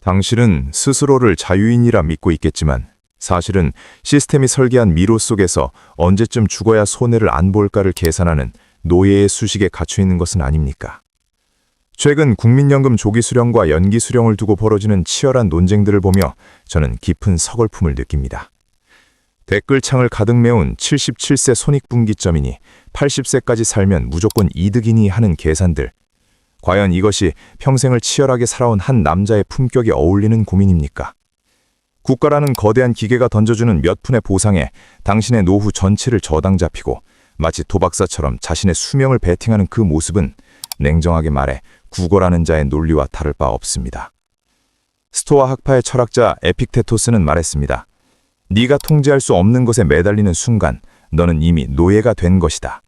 당신은 스스로를 자유인이라 믿고 있겠지만 사실은 시스템이 설계한 미로 속에서 언제쯤 죽어야 손해를 안 볼까를 계산하는 노예의 수식에 갇혀 있는 것은 아닙니까? 최근 국민연금 조기 수령과 연기 수령을 두고 벌어지는 치열한 논쟁들을 보며 저는 깊은 서글픔을 느낍니다. 댓글창을 가득 메운 77세 손익분기점이니 80세까지 살면 무조건 이득이니 하는 계산들. 과연 이것이 평생을 치열하게 살아온 한 남자의 품격에 어울리는 고민입니까? 국가라는 거대한 기계가 던져주는 몇 푼의 보상에 당신의 노후 전체를 저당 잡히고 마치 도박사처럼 자신의 수명을 베팅하는 그 모습은 냉정하게 말해 구걸하는 자의 논리와 다를 바 없습니다. 스토아 학파의 철학자 에픽테토스는 말했습니다. 네가 통제할 수 없는 것에 매달리는 순간 너는 이미 노예가 된 것이다.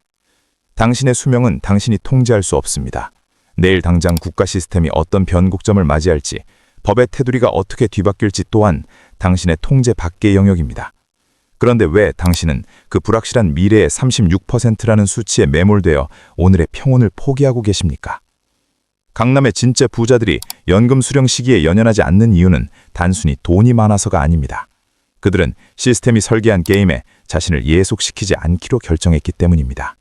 당신의 수명은 당신이 통제할 수 없습니다. 내일 당장 국가 시스템이 어떤 변곡점을 맞이할지, 법의 테두리가 어떻게 뒤바뀔지 또한 당신의 통제 밖의 영역입니다. 그런데 왜 당신은 그 불확실한 미래의 36%라는 수치에 매몰되어 오늘의 평온을 포기하고 계십니까? 강남의 진짜 부자들이 연금 수령 시기에 연연하지 않는 이유는 단순히 돈이 많아서가 아닙니다. 그들은 시스템이 설계한 게임에 자신을 예속시키지 않기로 결정했기 때문입니다.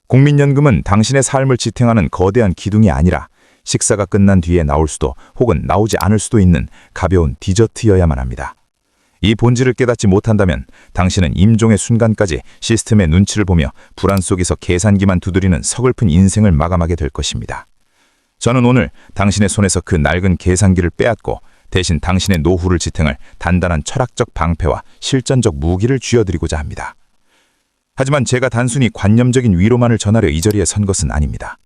국민연금은 당신의 삶을 지탱하는 거대한 기둥이 아니라 식사가 끝난 뒤에 나올 수도 혹은 나오지 않을 수도 있는 가벼운 디저트여야만 합니다. 이 본질을 깨닫지 못한다면 당신은 임종의 순간까지 시스템의 눈치를 보며 불안 속에서 계산기만 두드리는 서글픈 인생을 마감하게 될 것입니다. 저는 오늘 당신의 손에서 그 낡은 계산기를 빼앗고 대신 당신의 노후를 지탱할 단단한 철학적 방패와 실전적 무기를 쥐어드리고자 합니다. 하지만 제가 단순히 관념적인 위로만을 전하려 이 자리에 선 것은 아닙니다.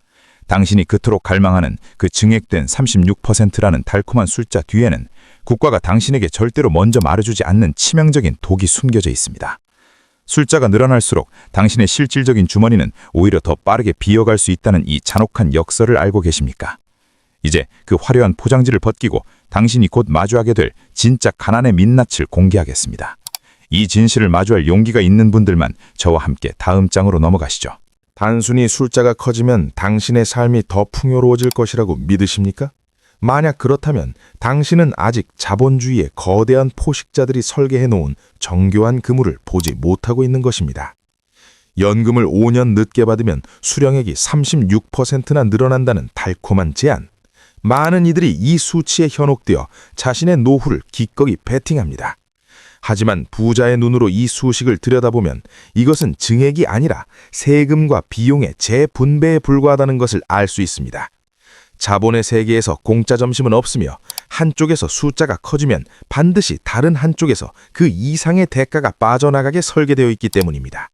당신이 그토록 갈망하는 그 증액된 36%라는 달콤한 숫자 뒤에는 국가가 당신에게 절대로 먼저 말해주지 않는 치명적인 독이 숨겨져 있습니다. 숫자가 늘어날수록 당신의 실질적인 주머니는 오히려 더 빠르게 비어갈 수 있다는 이 잔혹한 역설을 알고 계십니까? 이제 그 화려한 포장지를 벗기고 당신이 곧 마주하게 될 진짜 가난의 민낯을 공개하겠습니다. 이 진실을 마주할 용기가 있는 분들만 저와 함께 다음 장으로 넘어가시죠. 단순히 숫자가 커지면 당신의 삶이 더 풍요로워질 것이라고 믿으십니까? 만약 그렇다면 당신은 아직 자본주의의 거대한 포식자들이 설계해 놓은 정교한 그물을 보지 못하고 있는 것입니다. 연금을 5년 늦게 받으면 수령액이 36%나 늘어난다는 달콤한 제안. 많은 이들이 이 수치에 현혹되어 자신의 노후를 기꺼이 베팅합니다. 하지만 부자의 눈으로 이 수식을 들여다보면 이것은 증액이 아니라 세금과 비용의 재분배에 불과하다는 것을 알 수 있습니다. 자본의 세계에서 공짜 점심은 없으며 한쪽에서 숫자가 커지면 반드시 다른 한쪽에서 그 이상의 대가가 빠져나가게 설계되어 있기 때문입니다.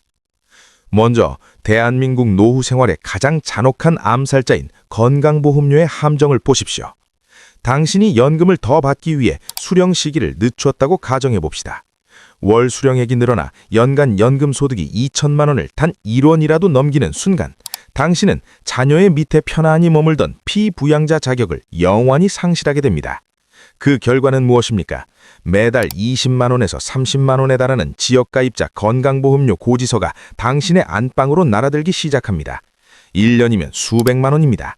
먼저 대한민국 노후 생활의 가장 잔혹한 암살자인 건강보험료의 함정을 보십시오. 당신이 연금을 더 받기 위해 수령 시기를 늦췄다고 가정해 봅시다. 월 수령액이 늘어나 연간 연금 소득이 2천만 원을 단 1원이라도 넘기는 순간 당신은 자녀의 밑에 편안히 머물던 피부양자 자격을 영원히 상실하게 됩니다. 그 결과는 무엇입니까? 매달 20만 원에서 30만 원에 달하는 지역가입자 건강보험료 고지서가 당신의 안방으로 날아들기 시작합니다. 1년이면 수백만 원입니다.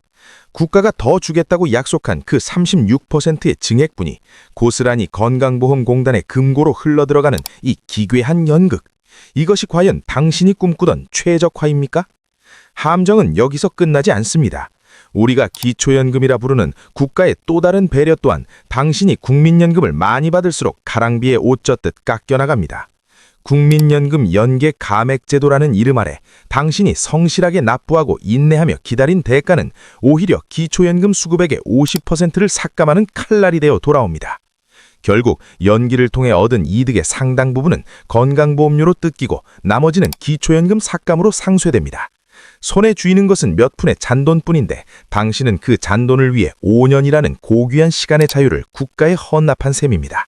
국가가 더 주겠다고 약속한 그 36%의 증액분이 고스란히 건강보험공단의 금고로 흘러들어가는 이 기괴한 연극. 이것이 과연 당신이 꿈꾸던 최적화입니까? 함정은 여기서 끝나지 않습니다. 우리가 기초연금이라 부르는 국가의 또 다른 배려 또한 당신이 국민연금을 많이 받을수록 가랑비에 옷 젖듯 깎여나갑니다. 국민연금 연계 감액제도라는 이름 아래 당신이 성실하게 납부하고 인내하며 기다린 대가는 오히려 기초연금 수급액의 50%를 삭감하는 칼날이 되어 돌아옵니다. 결국 연기를 통해 얻은 이득의 상당 부분은 건강보험료로 뜯기고 나머지는 기초연금 삭감으로 상쇄됩니다. 손에 쥐는 것은 몇 푼의 잔돈뿐인데 당신은 그 잔돈을 위해 5년이라는 고귀한 시간의 자유를 국가에 헌납한 셈입니다.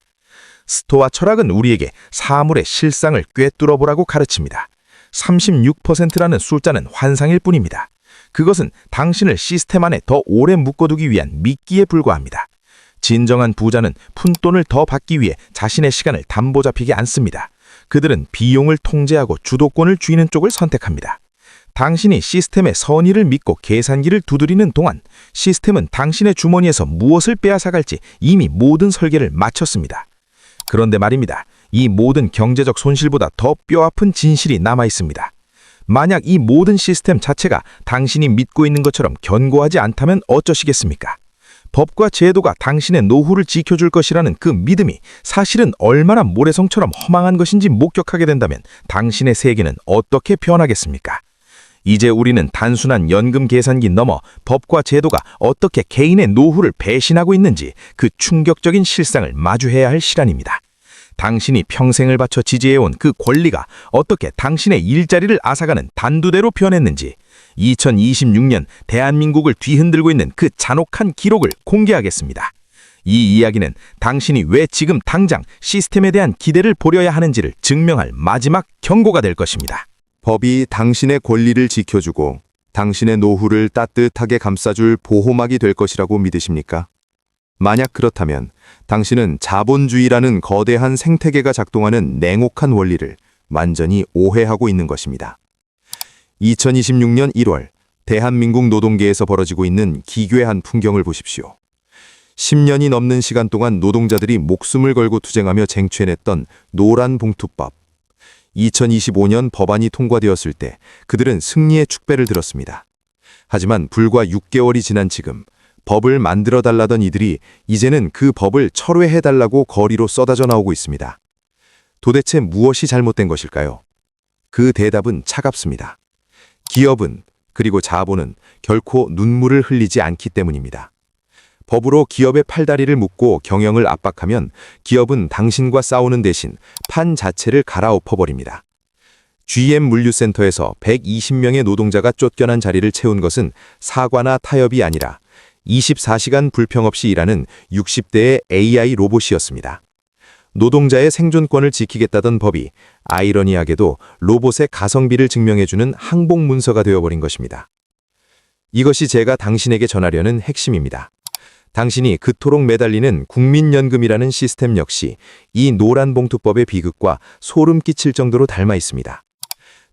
스토아 철학은 우리에게 사물의 실상을 꿰뚫어보라고 가르칩니다. 36%라는 숫자는 환상일 뿐입니다. 그것은 당신을 시스템 안에 더 오래 묶어두기 위한 미끼에 불과합니다. 진정한 부자는 푼돈을 더 받기 위해 자신의 시간을 담보 잡히게 않습니다. 그들은 비용을 통제하고 주도권을 쥐는 쪽을 선택합니다. 당신이 시스템의 선의를 믿고 계산기를 두드리는 동안 시스템은 당신의 주머니에서 무엇을 빼앗아갈지 이미 모든 설계를 마쳤습니다. 그런데 말입니다. 이 모든 경제적 손실보다 더 뼈아픈 진실이 남아 있습니다. 만약 이 모든 시스템 자체가 당신이 믿고 있는 것처럼 견고하지 않다면 어쩌시겠습니까? 법과 제도가 당신의 노후를 지켜줄 것이라는 그 믿음이 사실은 얼마나 모래성처럼 허망한 것인지 목격하게 된다면 당신의 세계는 어떻게 변하겠습니까? 이제 우리는 단순한 연금 계산기 넘어 법과 제도가 어떻게 개인의 노후를 배신하고 있는지 그 충격적인 실상을 마주해야 할 시간입니다. 당신이 평생을 바쳐 지지해온 그 권리가 어떻게 당신의 일자리를 앗아가는 단두대로 변했는지 2026년 대한민국을 뒤흔들고 있는 그 잔혹한 기록을 공개하겠습니다. 이 이야기는 당신이 왜 지금 당장 시스템에 대한 기대를 버려야 하는지를 증명할 마지막 경고가 될 것입니다. 법이 당신의 권리를 지켜주고 당신의 노후를 따뜻하게 감싸줄 보호막이 될 것이라고 믿으십니까? 만약 그렇다면 당신은 자본주의라는 거대한 생태계가 작동하는 냉혹한 원리를 완전히 오해하고 있는 것입니다. 2026년 1월 대한민국 노동계에서 벌어지고 있는 기괴한 풍경을 보십시오. 10년이 넘는 시간 동안 노동자들이 목숨을 걸고 투쟁하며 쟁취해냈던 노란봉투법. 2025년 법안이 통과되었을 때 그들은 승리의 축배를 들었습니다. 하지만 불과 6개월이 지난 지금 법을 만들어달라던 이들이 이제는 그 법을 철회해달라고 거리로 쏟아져 나오고 있습니다. 도대체 무엇이 잘못된 것일까요? 그 대답은 차갑습니다. 기업은, 그리고 자본은 결코 눈물을 흘리지 않기 때문입니다. 법으로 기업의 팔다리를 묶고 경영을 압박하면 기업은 당신과 싸우는 대신 판 자체를 갈아엎어버립니다. GM 물류센터에서 120명의 노동자가 쫓겨난 자리를 채운 것은 사과나 타협이 아니라 24시간 불평 없이 일하는 60대의 AI 로봇이었습니다. 노동자의 생존권을 지키겠다던 법이 아이러니하게도 로봇의 가성비를 증명해주는 항복 문서가 되어버린 것입니다. 이것이 제가 당신에게 전하려는 핵심입니다. 당신이 그토록 매달리는 국민연금이라는 시스템 역시 이 노란봉투법의 비극과 소름 끼칠 정도로 닮아 있습니다.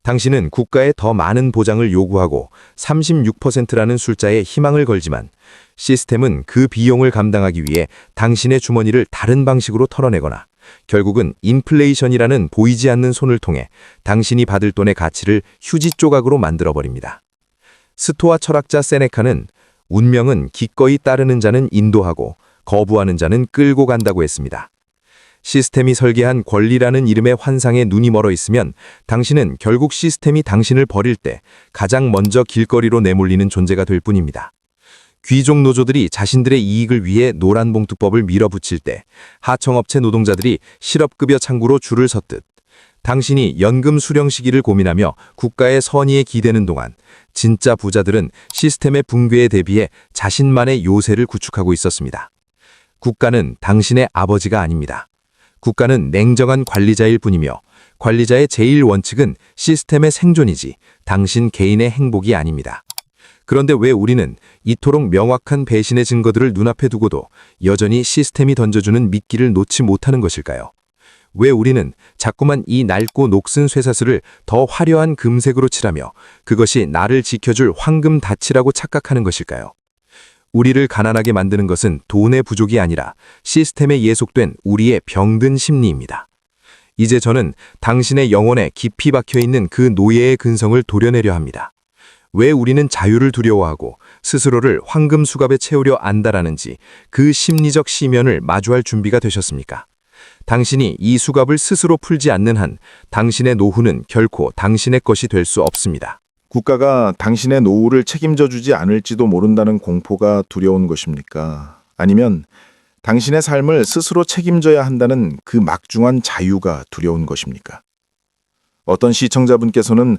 당신은 국가에 더 많은 보장을 요구하고 36%라는 숫자에 희망을 걸지만 시스템은 그 비용을 감당하기 위해 당신의 주머니를 다른 방식으로 털어내거나 결국은 인플레이션이라는 보이지 않는 손을 통해 당신이 받을 돈의 가치를 휴지 조각으로 만들어버립니다. 스토아 철학자 세네카는 운명은 기꺼이 따르는 자는 인도하고 거부하는 자는 끌고 간다고 했습니다. 시스템이 설계한 권리라는 이름의 환상에 눈이 멀어 있으면 당신은 결국 시스템이 당신을 버릴 때 가장 먼저 길거리로 내몰리는 존재가 될 뿐입니다. 귀족 노조들이 자신들의 이익을 위해 노란봉투법을 밀어붙일 때 하청업체 노동자들이 실업급여 창구로 줄을 섰듯 당신이 연금 수령 시기를 고민하며 국가의 선의에 기대는 동안 진짜 부자들은 시스템의 붕괴에 대비해 자신만의 요새를 구축하고 있었습니다. 국가는 당신의 아버지가 아닙니다. 국가는 냉정한 관리자일 뿐이며 관리자의 제일 원칙은 시스템의 생존이지 당신 개인의 행복이 아닙니다. 그런데 왜 우리는 이토록 명확한 배신의 증거들을 눈앞에 두고도 여전히 시스템이 던져주는 미끼를 놓지 못하는 것일까요? 왜 우리는 자꾸만 이 낡고 녹슨 쇠사슬을 더 화려한 금색으로 칠하며 그것이 나를 지켜줄 황금 닻이라고 착각하는 것일까요? 우리를 가난하게 만드는 것은 돈의 부족이 아니라 시스템에 예속된 우리의 병든 심리입니다. 이제 저는 당신의 영혼에 깊이 박혀있는 그 노예의 근성을 도려내려 합니다. 왜 우리는 자유를 두려워하고 스스로를 황금 수갑에 채우려 안다라는지 그 심리적 시면을 마주할 준비가 되셨습니까? 당신이 이 수갑을 스스로 풀지 않는 한 당신의 노후는 결코 당신의 것이 될 수 없습니다. 국가가 당신의 노후를 책임져 주지 않을지도 모른다는 공포가 두려운 것입니까? 아니면 당신의 삶을 스스로 책임져야 한다는 그 막중한 자유가 두려운 것입니까? 어떤 시청자분께서는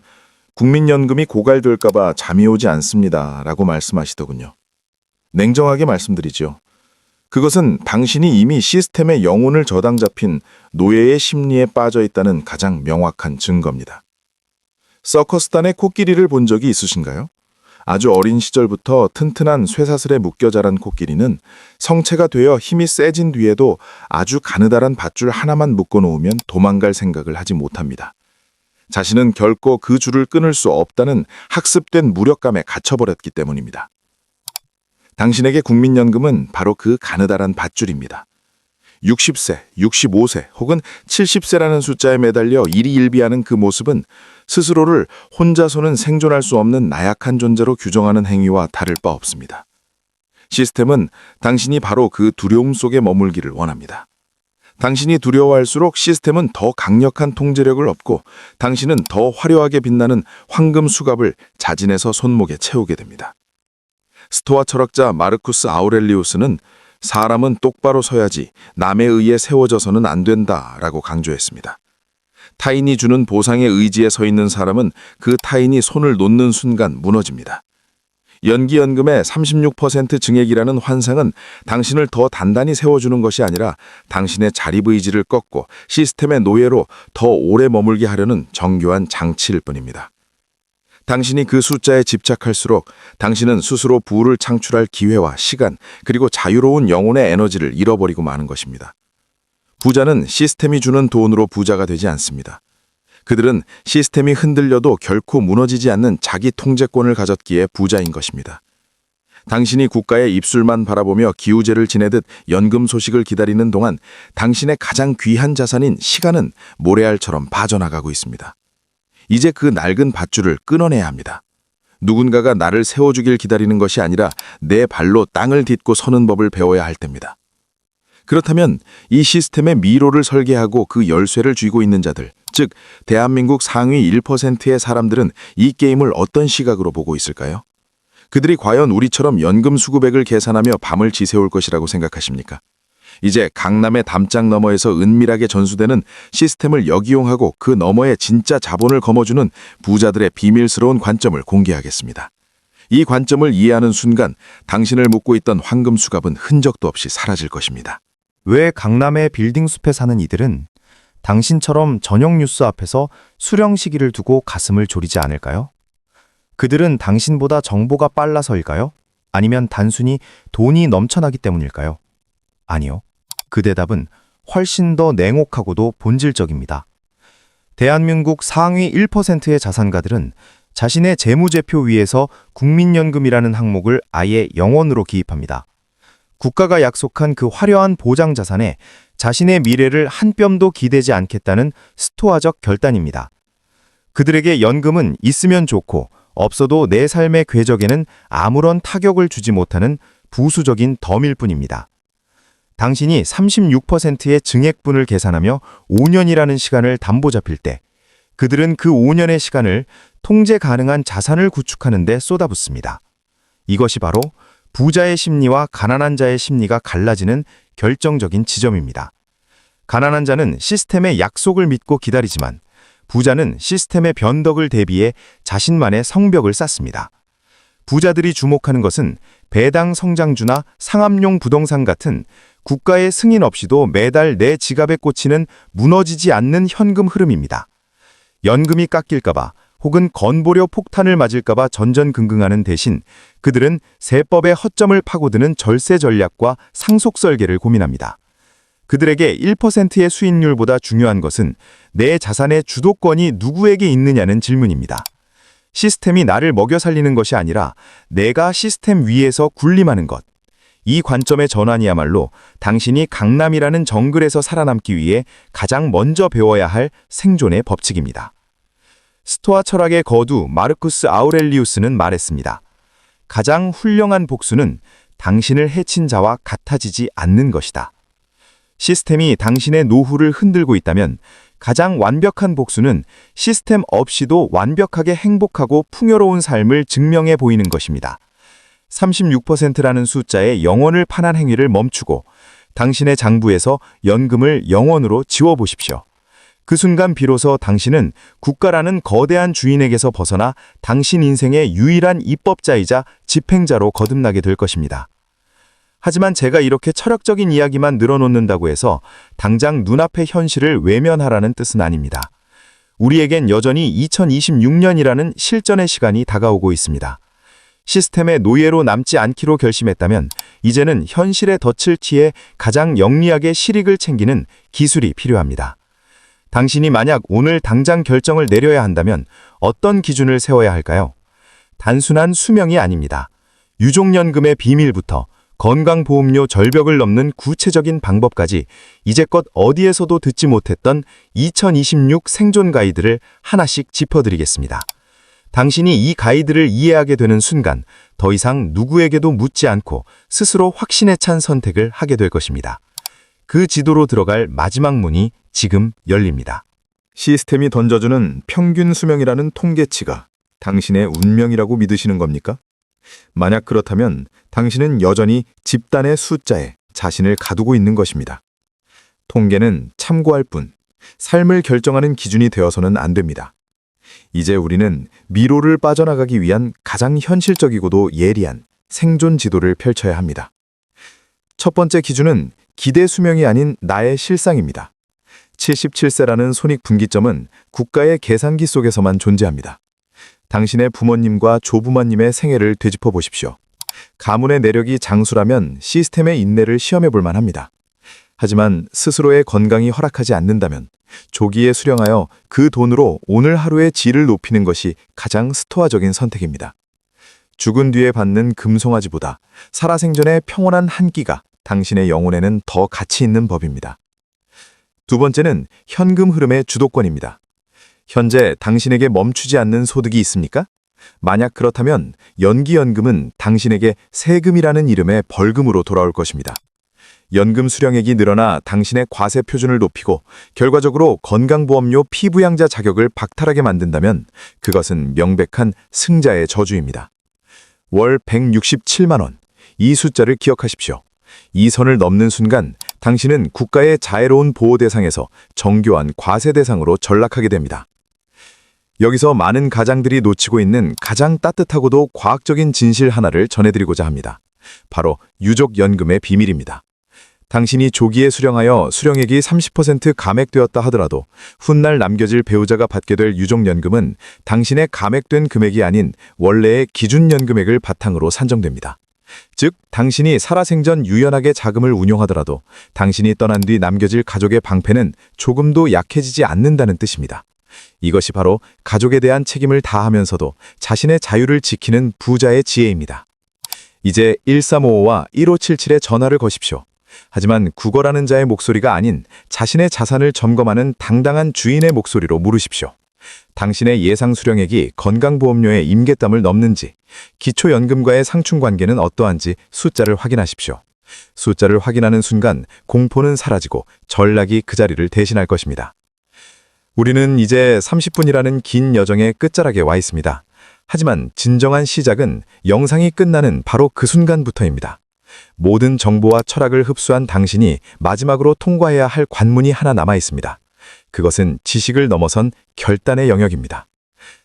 국민연금이 고갈될까봐 잠이 오지 않습니다 라고 말씀하시더군요. 냉정하게 말씀드리죠. 그것은 당신이 이미 시스템의 영혼을 저당 잡힌 노예의 심리에 빠져 있다는 가장 명확한 증거입니다. 서커스단의 코끼리를 본 적이 있으신가요? 아주 어린 시절부터 튼튼한 쇠사슬에 묶여 자란 코끼리는 성체가 되어 힘이 세진 뒤에도 아주 가느다란 밧줄 하나만 묶어 놓으면 도망갈 생각을 하지 못합니다. 자신은 결코 그 줄을 끊을 수 없다는 학습된 무력감에 갇혀버렸기 때문입니다. 당신에게 국민연금은 바로 그 가느다란 밧줄입니다. 60세, 65세 혹은 70세라는 숫자에 매달려 일희일비하는 그 모습은 스스로를 혼자서는 생존할 수 없는 나약한 존재로 규정하는 행위와 다를 바 없습니다. 시스템은 당신이 바로 그 두려움 속에 머물기를 원합니다. 당신이 두려워할수록 시스템은 더 강력한 통제력을 얻고 당신은 더 화려하게 빛나는 황금 수갑을 자진해서 손목에 채우게 됩니다. 스토아 철학자 마르쿠스 아우렐리우스는 사람은 똑바로 서야지 남에 의해 세워져서는 안 된다라고 강조했습니다. 타인이 주는 보상의 의지에 서 있는 사람은 그 타인이 손을 놓는 순간 무너집니다. 연기연금의 36% 증액이라는 환상은 당신을 더 단단히 세워주는 것이 아니라 당신의 자립의지를 꺾고 시스템의 노예로 더 오래 머물게 하려는 정교한 장치일 뿐입니다. 당신이 그 숫자에 집착할수록 당신은 스스로 부를 창출할 기회와 시간, 그리고 자유로운 영혼의 에너지를 잃어버리고 마는 것입니다. 부자는 시스템이 주는 돈으로 부자가 되지 않습니다. 그들은 시스템이 흔들려도 결코 무너지지 않는 자기 통제권을 가졌기에 부자인 것입니다. 당신이 국가의 입술만 바라보며 기우제를 지내듯 연금 소식을 기다리는 동안 당신의 가장 귀한 자산인 시간은 모래알처럼 빠져나가고 있습니다. 이제 그 낡은 밧줄을 끊어내야 합니다. 누군가가 나를 세워주길 기다리는 것이 아니라 내 발로 땅을 딛고 서는 법을 배워야 할 때입니다. 그렇다면 이 시스템의 미로를 설계하고 그 열쇠를 쥐고 있는 자들, 즉 대한민국 상위 1%의 사람들은 이 게임을 어떤 시각으로 보고 있을까요? 그들이 과연 우리처럼 연금 수급액을 계산하며 밤을 지새울 것이라고 생각하십니까? 이제 강남의 담장 너머에서 은밀하게 전수되는 시스템을 역이용하고 그 너머에 진짜 자본을 거머쥐는 부자들의 비밀스러운 관점을 공개하겠습니다. 이 관점을 이해하는 순간 당신을 묶고 있던 황금 수갑은 흔적도 없이 사라질 것입니다. 왜 강남의 빌딩 숲에 사는 이들은 당신처럼 저녁 뉴스 앞에서 수령 시기를 두고 가슴을 졸이지 않을까요? 그들은 당신보다 정보가 빨라서일까요? 아니면 단순히 돈이 넘쳐나기 때문일까요? 아니요. 그 대답은 훨씬 더 냉혹하고도 본질적입니다. 대한민국 상위 1%의 자산가들은 자신의 재무제표 위에서 국민연금이라는 항목을 아예 영원으로 기입합니다. 국가가 약속한 그 화려한 보장 자산에 자신의 미래를 한 뼘도 기대지 않겠다는 스토아적 결단입니다. 그들에게 연금은 있으면 좋고 없어도 내 삶의 궤적에는 아무런 타격을 주지 못하는 부수적인 덤일 뿐입니다. 당신이 36%의 증액분을 계산하며 5년이라는 시간을 담보 잡힐 때 그들은 그 5년의 시간을 통제 가능한 자산을 구축하는 데 쏟아붓습니다. 이것이 바로 부자의 심리와 가난한 자의 심리가 갈라지는 결정적인 지점입니다. 가난한 자는 시스템의 약속을 믿고 기다리지만 부자는 시스템의 변덕을 대비해 자신만의 성벽을 쌓습니다. 부자들이 주목하는 것은 배당 성장주나 상업용 부동산 같은 국가의 승인 없이도 매달 내 지갑에 꽂히는 무너지지 않는 현금 흐름입니다. 연금이 깎일까봐 혹은 건보료 폭탄을 맞을까봐 전전긍긍하는 대신 그들은 세법의 허점을 파고드는 절세 전략과 상속 설계를 고민합니다. 그들에게 1%의 수익률보다 중요한 것은 내 자산의 주도권이 누구에게 있느냐는 질문입니다. 시스템이 나를 먹여 살리는 것이 아니라 내가 시스템 위에서 군림하는 것. 이 관점의 전환이야말로 당신이 강남이라는 정글에서 살아남기 위해 가장 먼저 배워야 할 생존의 법칙입니다. 스토아 철학의 거두 마르쿠스 아우렐리우스는 말했습니다. 가장 훌륭한 복수는 당신을 해친 자와 같아지지 않는 것이다. 시스템이 당신의 노후를 흔들고 있다면 가장 완벽한 복수는 시스템 없이도 완벽하게 행복하고 풍요로운 삶을 증명해 보이는 것입니다. 36%라는 숫자의 영원을 판한 행위를 멈추고 당신의 장부에서 연금을 영원으로 지워보십시오. 그 순간 비로소 당신은 국가라는 거대한 주인에게서 벗어나 당신 인생의 유일한 입법자이자 집행자로 거듭나게 될 것입니다. 하지만 제가 이렇게 철학적인 이야기만 늘어놓는다고 해서 당장 눈앞의 현실을 외면하라는 뜻은 아닙니다. 우리에겐 여전히 2026년이라는 실전의 시간이 다가오고 있습니다. 시스템의 노예로 남지 않기로 결심했다면 이제는 현실의 덫을 피해 가장 영리하게 실익을 챙기는 기술이 필요합니다. 당신이 만약 오늘 당장 결정을 내려야 한다면 어떤 기준을 세워야 할까요? 단순한 수명이 아닙니다. 유족연금의 비밀부터 건강보험료 절벽을 넘는 구체적인 방법까지 이제껏 어디에서도 듣지 못했던 2026 생존 가이드를 하나씩 짚어드리겠습니다. 당신이 이 가이드를 이해하게 되는 순간 더 이상 누구에게도 묻지 않고 스스로 확신에 찬 선택을 하게 될 것입니다. 그 지도로 들어갈 마지막 문이 지금 열립니다. 시스템이 던져주는 평균 수명이라는 통계치가 당신의 운명이라고 믿으시는 겁니까? 만약 그렇다면 당신은 여전히 집단의 숫자에 자신을 가두고 있는 것입니다. 통계는 참고할 뿐, 삶을 결정하는 기준이 되어서는 안 됩니다. 이제 우리는 미로를 빠져나가기 위한 가장 현실적이고도 예리한 생존 지도를 펼쳐야 합니다. 첫 번째 기준은 기대 수명이 아닌 나의 실상입니다. 77세라는 손익분기점은 국가의 계산기 속에서만 존재합니다. 당신의 부모님과 조부모님의 생애를 되짚어 보십시오. 가문의 내력이 장수라면 시스템의 인내를 시험해 볼 만합니다. 하지만 스스로의 건강이 허락하지 않는다면 조기에 수령하여 그 돈으로 오늘 하루의 질을 높이는 것이 가장 스토아적인 선택입니다. 죽은 뒤에 받는 금송아지보다 살아생전의 평온한 한 끼가 당신의 영혼에는 더 가치 있는 법입니다. 두 번째는 현금 흐름의 주도권입니다. 현재 당신에게 멈추지 않는 소득이 있습니까? 만약 그렇다면 연기연금은 당신에게 세금이라는 이름의 벌금으로 돌아올 것입니다. 연금 수령액이 늘어나 당신의 과세 표준을 높이고 결과적으로 건강보험료 피부양자 자격을 박탈하게 만든다면 그것은 명백한 승자의 저주입니다. 월 167만 원, 이 숫자를 기억하십시오. 이 선을 넘는 순간 당신은 국가의 자애로운 보호 대상에서 정교한 과세 대상으로 전락하게 됩니다. 여기서 많은 가장들이 놓치고 있는 가장 따뜻하고도 과학적인 진실 하나를 전해드리고자 합니다. 바로 유족연금의 비밀입니다. 당신이 조기에 수령하여 수령액이 30% 감액되었다 하더라도 훗날 남겨질 배우자가 받게 될 유족연금은 당신의 감액된 금액이 아닌 원래의 기준연금액을 바탕으로 산정됩니다. 즉, 당신이 살아생전 유연하게 자금을 운용하더라도 당신이 떠난 뒤 남겨질 가족의 방패는 조금도 약해지지 않는다는 뜻입니다. 이것이 바로 가족에 대한 책임을 다하면서도 자신의 자유를 지키는 부자의 지혜입니다. 이제 1355와 1577에 전화를 거십시오. 하지만 국어라는 자의 목소리가 아닌 자신의 자산을 점검하는 당당한 주인의 목소리로 물으십시오. 당신의 예상 수령액이 건강보험료의 임계점을 넘는지, 기초연금과의 상충관계는 어떠한지 숫자를 확인하십시오. 숫자를 확인하는 순간 공포는 사라지고 전락이 그 자리를 대신할 것입니다. 우리는 이제 30분이라는 긴 여정의 끝자락에 와 있습니다. 하지만 진정한 시작은 영상이 끝나는 바로 그 순간부터입니다. 모든 정보와 철학을 흡수한 당신이 마지막으로 통과해야 할 관문이 하나 남아 있습니다. 그것은 지식을 넘어선 결단의 영역입니다.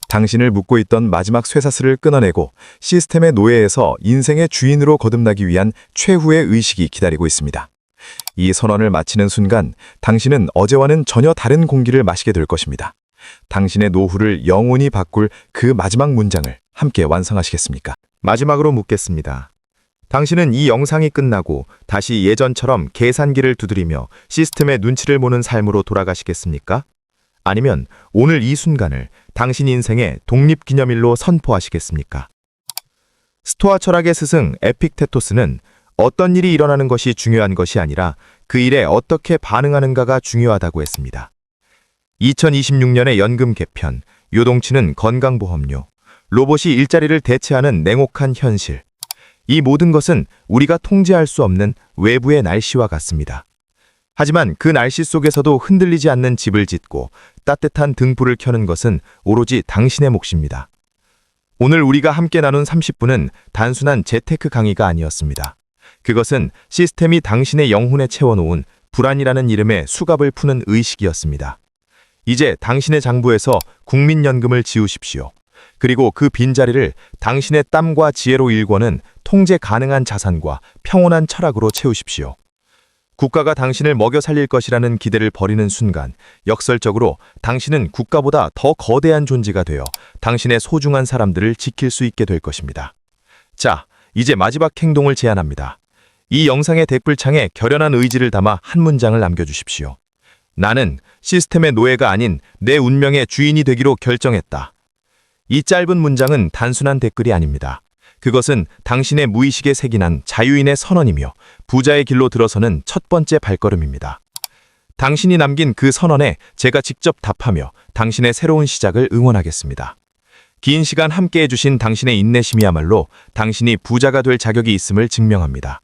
당신을 묶고 있던 마지막 쇠사슬을 끊어내고 시스템의 노예에서 인생의 주인으로 거듭나기 위한 최후의 의식이 기다리고 있습니다. 이 선언을 마치는 순간 당신은 어제와는 전혀 다른 공기를 마시게 될 것입니다. 당신의 노후를 영원히 바꿀 그 마지막 문장을 함께 완성하시겠습니까? 마지막으로 묻겠습니다. 당신은 이 영상이 끝나고 다시 예전처럼 계산기를 두드리며 시스템의 눈치를 보는 삶으로 돌아가시겠습니까? 아니면 오늘 이 순간을 당신 인생의 독립기념일로 선포하시겠습니까? 스토아 철학의 스승 에픽테토스는 어떤 일이 일어나는 것이 중요한 것이 아니라 그 일에 어떻게 반응하는가가 중요하다고 했습니다. 2026년의 연금 개편, 요동치는 건강보험료, 로봇이 일자리를 대체하는 냉혹한 현실. 이 모든 것은 우리가 통제할 수 없는 외부의 날씨와 같습니다. 하지만 그 날씨 속에서도 흔들리지 않는 집을 짓고 따뜻한 등불을 켜는 것은 오로지 당신의 몫입니다. 오늘 우리가 함께 나눈 30분은 단순한 재테크 강의가 아니었습니다. 그것은 시스템이 당신의 영혼에 채워놓은 불안이라는 이름의 수갑을 푸는 의식이었습니다. 이제 당신의 장부에서 국민연금을 지우십시오. 그리고 그 빈자리를 당신의 땀과 지혜로 일궈는 통제 가능한 자산과 평온한 철학으로 채우십시오. 국가가 당신을 먹여 살릴 것이라는 기대를 버리는 순간 역설적으로 당신은 국가보다 더 거대한 존재가 되어 당신의 소중한 사람들을 지킬 수 있게 될 것입니다. 자, 이제 마지막 행동을 제안합니다. 이 영상의 댓글창에 결연한 의지를 담아 한 문장을 남겨주십시오. 나는 시스템의 노예가 아닌 내 운명의 주인이 되기로 결정했다. 이 짧은 문장은 단순한 댓글이 아닙니다. 그것은 당신의 무의식에 새기난 자유인의 선언이며 부자의 길로 들어서는 첫 번째 발걸음입니다. 당신이 남긴 그 선언에 제가 직접 답하며 당신의 새로운 시작을 응원하겠습니다. 긴 시간 함께 해주신 당신의 인내심이야말로 당신이 부자가 될 자격이 있음을 증명합니다.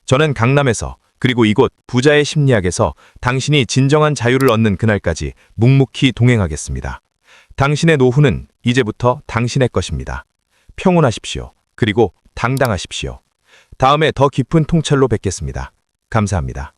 저는 강남에서 그리고 이곳 부자의 심리학에서 당신이 진정한 자유를 얻는 그날까지 묵묵히 동행하겠습니다. 당신의 노후는 이제부터 당신의 것입니다. 평온하십시오. 그리고 당당하십시오. 다음에 더 깊은 통찰로 뵙겠습니다. 감사합니다.